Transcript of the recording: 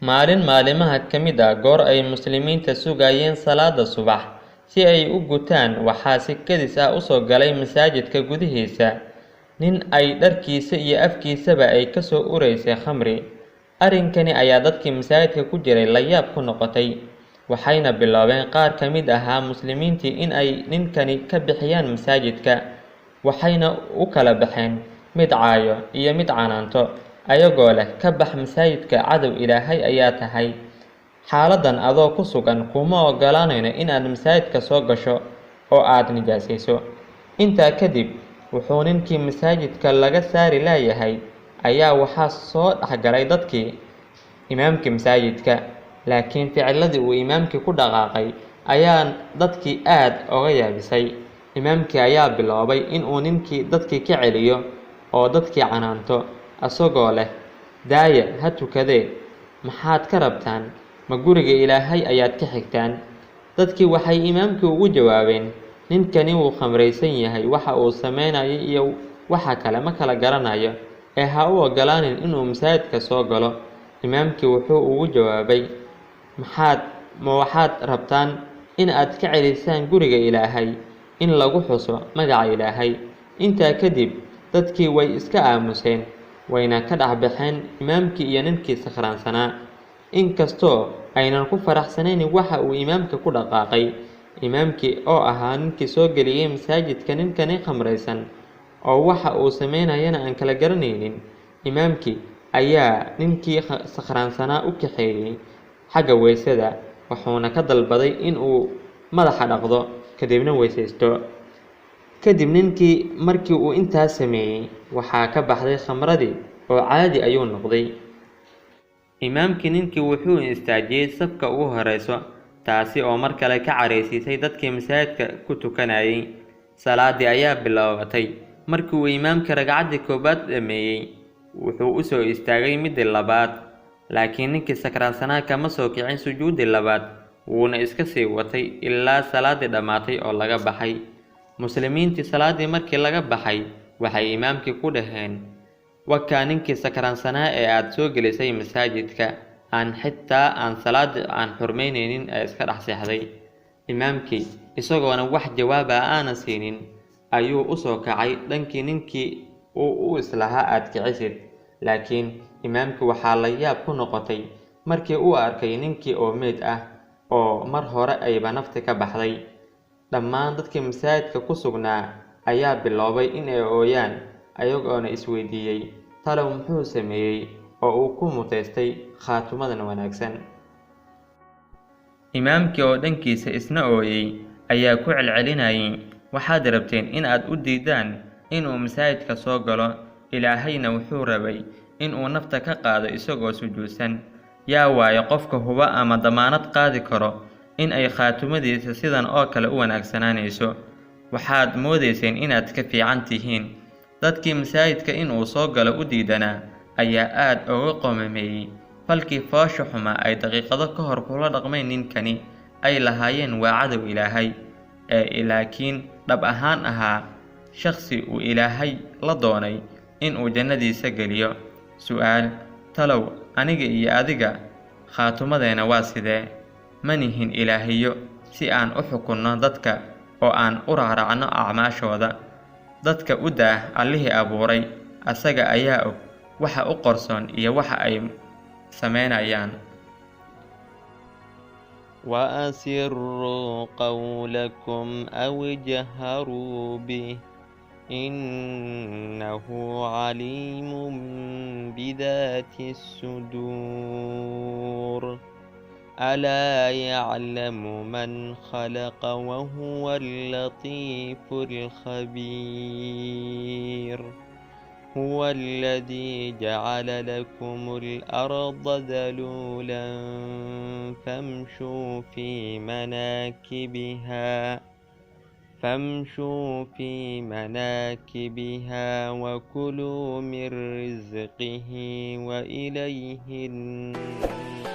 maalin maalimaha ka mid ah goor ay muslimiinta sugayeen salaada subax si ay u gutaan waxaa si kedis ah u soo galay masaajidka gudihiisa nin ay dharkiisa iyo afkiisaba ay ka soo ureysay khamri. Arrinkani ayaa dadkii masaajidka ku jiray la yaab ku noqotay, waxayna bilaabeen qaar ka mid ahaa muslimiintii in ay ninkani ka bixiyaan masaajidka. Waxayna u kala baxeen mid caayo iyo mid canaanto, ayagoo leh ka bax masaajidka, cadow Ilaahay ayaa tahay. Xaaladan adoo ku sugan kuma ogolaanayno inaad masaajidka soo gasho oo aad nijaasayso. Intaa kadib wuxuu ninkii masaajidka laga saari laayahay ayaa waxaa soo dhexgalay dadkii imaamkii masaajidka, laakiin ficiladii uu imaamkii ku dhaqaaqay ayaa dadkii aad uga yaabisay. Imaamkii ayaa bilaabay in uu ninkii dadkii ka celiyo oo dadkii canaanto, asagoo leh daaya ha tukadee, maxaad ka rabtaan? Ma guriga Ilaahay ayaad ka xigtaan? Dadkii waxay imaamkii ugu jawaabeen, ninkani wuu khamraysan yahay, waxa uu samaynayo iyo waxa kale ma kala garanayo, ee ha u ogolaanin inuu masaajidka soo galo. Imaamkii wuxuu ugu jawaabay, waxaad rabtaan in aad ka celisaan guriga Ilaahay, in lagu xuso magaca Ilaahay. Intaa kadib dadkii way iska aamuseen, wayna ka dhex baxeen imaamkii iyo ninkii sakhraansanaa, inkastoo aynan ku faraxsanayn waxa uu imaamka ku dhaqaaqay. Imaamkii oo ahaa ninkii soo geliyay masaajidka ninkani khamraysan oo waxa uu samaynayana aan kala garanaynin, imaamkii ayaa ninkii sakhraansanaa u kaxeeyay xagga weysada, wuxuuna ka dalbaday in uu madaxa dhaqdo kadibna weysaysto. Kadib ninkii markii uu intaas sameeyay waxaa ka baxday khamradii oo caadi ayuu noqday. Imaamkii ninkii wuxuu istaajiyay safka ugu horeyso, taasi oo mar kale ka careysiisay dadkii masaajidka ku tukanayay. Salaadii ayaa bilaabatay. Markii uu imaamkii ragcaddii koobaad dhameeyay wuxuu u soo istaagay midii labaad, laakiin ninkii sakraansanaa kama soo kicin sujuudii labaad, wuuna iska sii watay ilaa salaadii dhammaatay oo laga baxay. Muslimiintii salaadii markii laga baxay waxay imaamkii ku dhaheen, wakaa ninkii sakraansanaa ee aad soo gelisay masaajidka, aan xitaa aan salaadii aan xurmaynaynin ee iska dhex seexday. Imaamkii isagoona wax jawaab ah aanan siinin ayuu u soo kacay dhankii ninkii uu u islahaa aad kicisid, laakiin imaamkii waxaa la yaab ku noqotay markii uu arkay ninkii oo meyd ah oo mar hore ayba nafti ka baxday. Dhammaan dadkii masaajidka ku sugnaa ayaa bilaabay in ay ooyaan, ayagoona isweydiiyey talow muxuu sameeyey oo uu ku mutaystay khaatumadan wanaagsan. Imaamkii oo dhankiisa isna ooyay ayaa ku celcelinayay, waxaad rabteen in aad u diidaan inuu masaajidka soo galo, Ilaahayna wuxuu rabay inuu nafta ka qaado isagoo sujuudsan. Yaa waayo qofka huba ama damaanad qaadi karo in ay khaatumadiisa sidan oo kale u wanaagsanaanayso? Waxaad moodayseen inaad ka fiican tihiin. Dadkii masaajidka inuu soo galo u diidanaa ayaa aad uga qomameeyay falkii foosha xumaa ay daqiiqado ka hor kula dhaqmeen ninkani, ay lahaayeen waa cadow Ilaahay, laakiin dhab ahaan ahaa shakhsi uu Ilaahay la doonay inuu jannadiisa geliyo. Su'aal: talow aniga iyo adiga khaatumadeena waa sidee? Ma nihin Ilaahiyo si aan u xukunno dadka oo aan u raacraacno acmaashooda. Dadka u daah Allihii abuuray, asaga ayaa og waxa u qorsoon iyo waxa ay sameynayaan. وأسروا قولكم أو اجهروا به إنه عليم بذات الصدور ألا يعلم من خلق وهو اللطيف الخبير هو الذي جعل لكم الأرض ذلولا فامشوا في مناكبها وكلوا من رزقه وإليه النشور.